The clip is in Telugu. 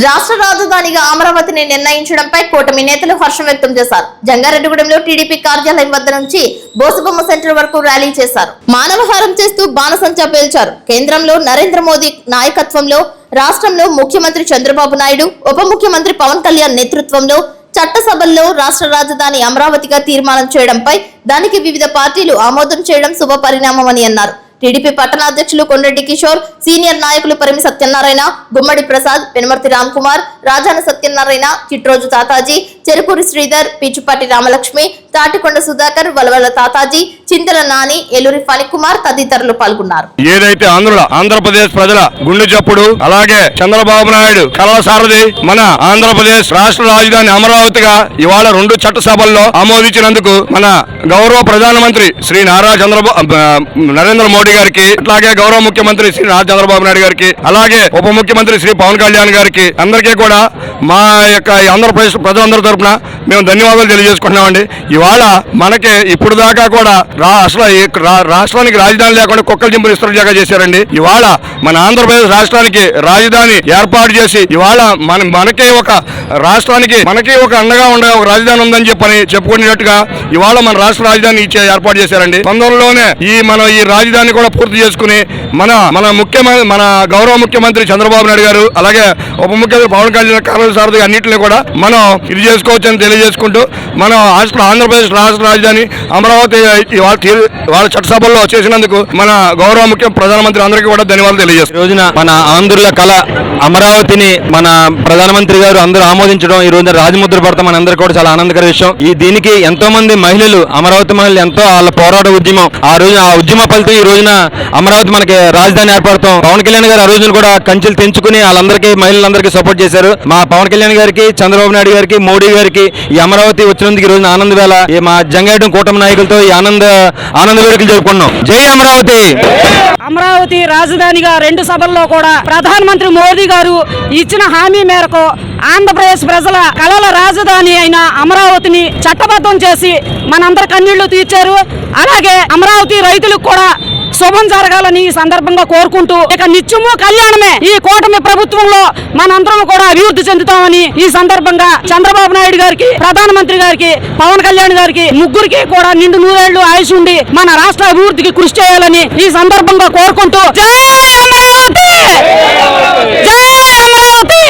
రాష్ట్ర రాజధానిగా అమరావతిని నిర్ణయించడంపై కూటమి నేతలు హర్షం వ్యక్తం చేశారు. జంగారెడ్డిగూడెంలో టీడీపీ కార్యాలయం వద్ద నుంచి బోసుబొమ్మ సెంటర్ వరకు ర్యాలీ చేశారు. మానవహారం చేస్తూ బాణసంచా పేల్చారు. కేంద్రంలో నరేంద్ర మోదీ నాయకత్వంలో, రాష్ట్రంలో ముఖ్యమంత్రి చంద్రబాబు నాయుడు, ఉప ముఖ్యమంత్రి పవన్ కళ్యాణ్ నేతృత్వంలో చట్టసభల్లో రాష్ట్ర రాజధాని అమరావతిగా తీర్మానం చేయడంపై దానికి వివిధ పార్టీలు ఆమోదం చేయడం శుభ పరిణామమని అన్నారు. టీడీపీ పట్టణ అధ్యక్షులు కొండరెడ్డి కిషోర్, సీనియర్ నాయకులు పరిమి సత్యనారాయణ, గుమ్మడి ప్రసాద్, పెనుమర్తి రామ్ కుమార్, రాజాన సత్యనారాయణ, చిట్రోజు తాతాజీ, చెరుకూరి శ్రీధర్, పిచుపాటి రామలక్ష్మి, తాటికొండ సుధాకర్, వలవల తాతాజీ, చింతల నాని, ఏలూరి ఫణికుమార్ తదితరులు పాల్గొన్నారు. ఏదైతే ఆంధ్రప్రదేశ్ ప్రజల గుండె చప్పుడు, అలాగే చంద్రబాబు నాయుడు కళల సారథి మన ఆంధ్రప్రదేశ్ రాష్ట్ర రాజధాని అమరావతిగా ఇవాళ 2 చట్టసభల్లో ఆమోదించినందుకు మన గౌరవ ప్రధానమంత్రి శ్రీ నరేంద్ర మోడీ గారికి, అట్లాగే గౌరవ ముఖ్యమంత్రి శ్రీ చంద్రబాబు నాయుడు గారికి, అలాగే ఉప ముఖ్యమంత్రి శ్రీ పవన్ కళ్యాణ్ గారికి అందరికీ కూడా మా యొక్క ఆంధ్రప్రదేశ్ ప్రజలందరి తరఫున మేము ధన్యవాదాలు తెలియజేసుకుంటున్నామండి. ఇవాళ మనకి ఇప్పుడు దాకా కూడా అసలు రాష్ట్రానికి రాజధాని లేకుండా కుక్కల జింపులు ఇస్తరులాగా చేశారండి. ఇవాళ మన ఆంధ్రప్రదేశ్ రాష్ట్రానికి రాజధాని ఏర్పాటు చేసి ఇవాళ మనకే ఒక రాష్ట్రానికి మనకి ఒక అండగా ఉండే ఒక రాజధాని ఉందని చెప్పుకునేట్టుగా ఇవాళ మన రాష్ట్ర రాజధాని ఏర్పాటు చేశారండి. తొందరలోనే ఈ రాజధాని కూడా పూర్తి చేసుకుని మన గౌరవ ముఖ్యమంత్రి చంద్రబాబు నాయుడు గారు, అలాగే ఉప ముఖ్యమంత్రి పవన్ కళ్యాణ్ కార్యాలయ సారథి అన్నింటినీ కూడా మనం ఇది చేసుకోవచ్చని తెలియజేసుకుంటూ మన ఆంధ్రప్రదేశ్ రాష్ట్ర రాజధాని అమరావతి వాళ్ళ చట్టసభల్లో చేసినందుకు మన గౌరవ ముఖ్య ప్రధానమంత్రి అందరికీ కూడా ధన్యవాదాలు తెలియజేస్తారు. ఈ రోజున మన ఆంధ్రుల కళ అమరావతిని మన ప్రధానమంత్రి గారు అందరూ ఆమోదించడం, ఈ రోజున రాజముద్ర పడతాం మన అందరికీ కూడా చాలా ఆనందకర విషయం. దీనికి ఎంతో మంది మహిళలు, అమరావతి మహిళలు ఎంతో వాళ్ళ పోరాట ఉద్యమం, ఆ ఉద్యమ ఫలితం ఈ రోజున అమరావతి మనకి రాజధాని ఏర్పడతాం. పవన్ కళ్యాణ్ గారు ఆ రోజున కూడా కంచెలు తెంచుకుని వాళ్ళందరికీ మహిళలందరికీ సపోర్ట్ చేశారు. మా పవన్ కళ్యాణ్ గారికి, చంద్రబాబు నాయుడు గారికి, మోడీ గారికి ఈ అమరావతి వచ్చినందుకు ఈ రోజున ఆనంద వేళ మా జంగారెడ్డి కూటమి నాయకులతో ఈ ఆనంద వేడుకలు జరుపుకున్నాం. జై అమరావతి. అమరావతి రాజధానిగా 2 సభల్లో కూడా ప్రధానమంత్రి మోదీ గారు ఇచ్చిన హామీ మేరకు ఆంధ్రప్రదేశ్ ప్రజల కళల రాజధాని అయిన అమరావతిని చట్టబద్ధం చేసి మనందరి కన్నీళ్లు తీర్చారు. అలాగే అమరావతి రైతులకు కూడా శుభం జరగాలని ఈ సందర్భంగా కోరుకుంటూ ఇక నిత్యము కళ్యాణమే ఈ కూటమి ప్రభుత్వంలో మనందరం కూడా అభివృద్ధి చెందుతామని ఈ సందర్భంగా చంద్రబాబు నాయుడు గారికి, ప్రధానమంత్రి గారికి, పవన్ కళ్యాణ్ గారికి ముగ్గురికి కూడా నిండు 100 ఏళ్లు ఆయుష్ ఉండి మన రాష్ట్ర అభివృద్ధికి కృషి చేయాలని ఈ సందర్భంగా కోరుకుంటూ జై అమరావతి, జై అమరావతి.